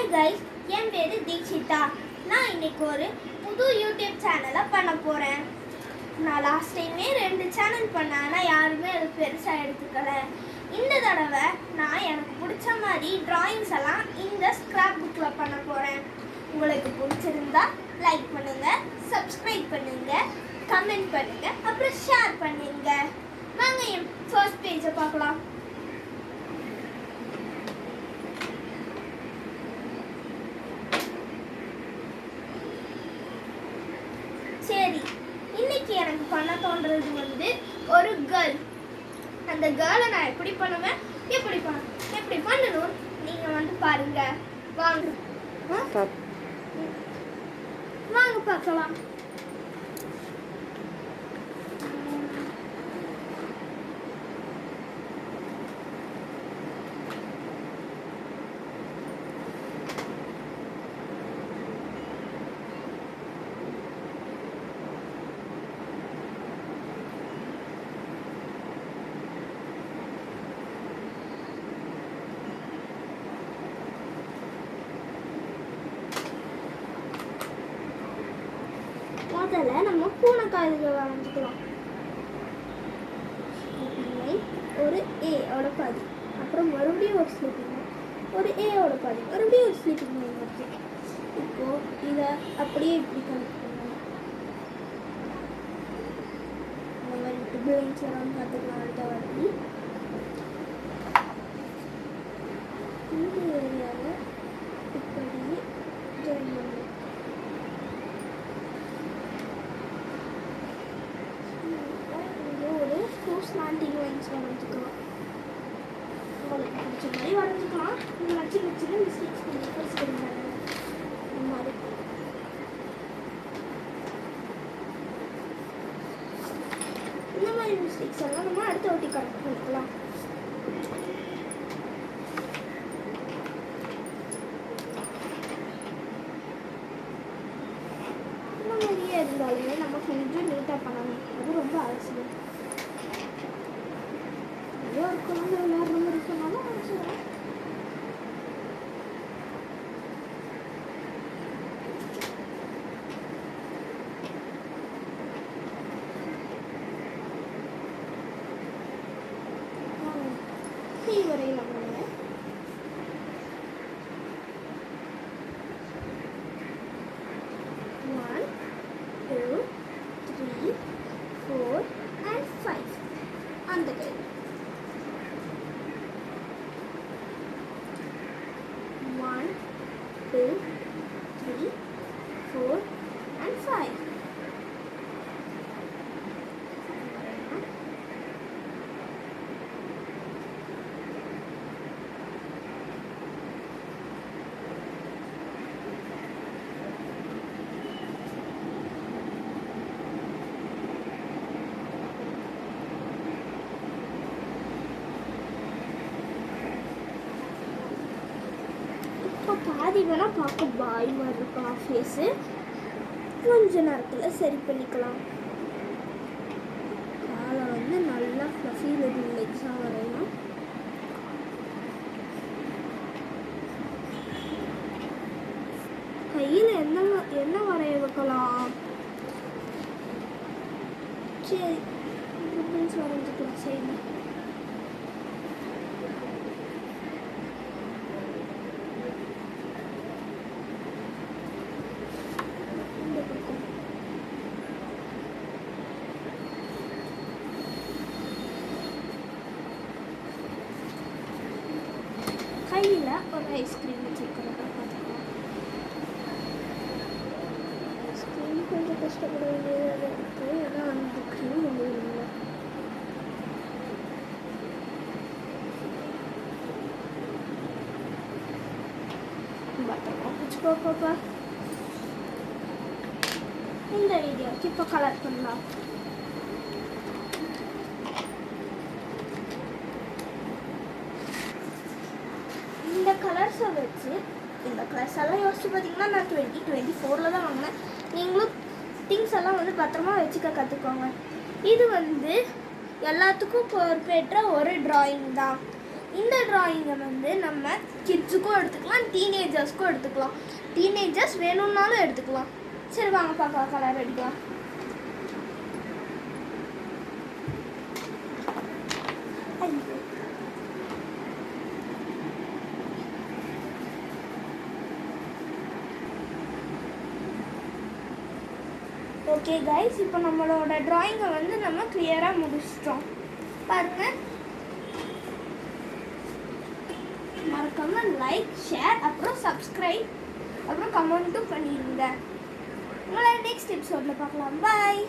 Hi guys, என் பேர் தீக்ஷிதா. நான் இன்னைக்கு ஒரு புது யூடியூப் சேனலை பண்ண போகிறேன். நான் லாஸ்ட் டைமே 2 சேனல் பண்ணேன், ஆனால் யாருமே அது பெருசாக எடுத்துக்கல. இந்த தடவை நான் எனக்கு பிடிச்ச மாதிரி டிராயிங்ஸ் எல்லாம் இந்த ஸ்கிராப் புக்கில் பண்ண போகிறேன். உங்களுக்கு பிடிச்சிருந்தா லைக் பண்ணுங்கள், சப்ஸ்கிரைப் பண்ணுங்கள், கமெண்ட் பண்ணுங்கள், அப்புறம் ஷேர் பண்ணுங்கள். வாங்க என் ஃபர்ஸ்ட் பேஜை பார்க்கலாம். சரி, இன்னைக்கு எனக்கு பண்ண தோன்றது ஒரு கேர்ள். அந்த கேர்ளை நான் எப்படி பண்ணணும் நீங்க பாருங்க. வாங்க பார்க்கலாம். முதல்ல நம்ம பூனைக்காதுகள் வரைஞ்சிக்கலாம். ஒரு ஏயோட பாதி, அப்புறம் மறுபடியும் ஒரு ஸ்லீப்பிங் லைன், ஒரு ஏயோட பாதி, மறுபடியும் ஒரு ஸ்லீப்பிங் லைன் வருது. இப்போ இதை அப்படியே இப்படி கனெக்ட் பண்ணலாம். இந்த மாதிரி ட்ரிபிள்ஸ் எல்லாம் பார்த்துக்கலாம். அடுத்த வாட்டி இந்த ஏரியாவில் இப்படி ஜாயின் பண்ணலாம். ஸ்லாண்டிங் லைன்ஸ் வரைஞ்சிக்கலாம். உங்களுக்கு பிடிச்ச மாதிரி வரைஞ்சிக்கலாம். நீங்கள் சின்ன மிஸ்டேக்ஸ் பண்ணுங்க. இந்த மாதிரி மிஸ்டேக்ஸ் எல்லாம் நம்ம அடுத்த வாட்டி கரெக்ட் பண்ணிக்கலாம். இந்த மாதிரியே இருந்தாலுமே நம்ம கொஞ்சம் நீட்டாக பண்ணணும். அது ரொம்ப அவசியம். ஒரு குழந்தை விளையாடுற மாதிரி சொன்னாலும் வரைச்சிடலாம். வரையலாம். 1 2 3 4 and 5 அந்த கை. 1 2 3 4 and 5. பாதி வேணால் பார்க்க பாய் மாதிரி இருக்கும் ஃபேஸு. கொஞ்ச நேரத்தில் சரி பண்ணிக்கலாம். காலை நல்லா ஃப்ளஃபி லிட்டில் லெக்ஸாக வரையணும். கையில் என்ன வரைய வைக்கலாம்? சரி, ரிப்பன்ஸ் வரைஞ்சிக்கலாம். சரி, கையில் ஒரு ஐஸ்கிரீம் வச்சுருக்கிறத பார்த்துக்கலாம். ஐஸ்கிரீம் கொஞ்சம் கஷ்டப்பட வேண்டியதாக இருக்குது. ஏன்னா அந்த க்ரீம் இல்லை. பத்திரமா பிடிச்சிக்கோ பாப்பா. இந்த வீடியோக்கு இப்போ கலர் பண்ணலாம். இந்த கலர்ஸை வச்சு இந்த கலர்ஸ் எல்லாம் யோசிச்சு பார்த்தீங்கன்னா நான் 2024 தான் வாங்கினேன். நீங்களும் திங்ஸ் எல்லாம் பத்திரமா வச்சுக்க கற்றுக்கோங்க. இது எல்லாத்துக்கும் பொறுப்பேற்ற ஒரு டிராயிங் தான். இந்த டிராயிங்கை வந்து நம்ம கிட்ஸுக்கும் எடுத்துக்கலாம், டீனேஜர்ஸ்க்கும் எடுத்துக்கலாம். டீனேஜர்ஸ் வேணும்னாலும் எடுத்துக்கலாம். சரி வாங்க பார்க்கலாம், கலர் அடிக்கலாம். ஓகே கைஸ், இப்போ நம்மளோட டிராயிங்கை வந்து நம்ம கிளியராக முடிச்சிட்டோம். பாருங்கள், மறக்காம லைக், ஷேர், அப்புறம் சப்ஸ்கிரைப், அப்புறம் கமெண்ட்டும் பண்ணிடுங்க. உங்களை நெக்ஸ்ட் எபிசோடில் பார்க்கலாம். பாய்.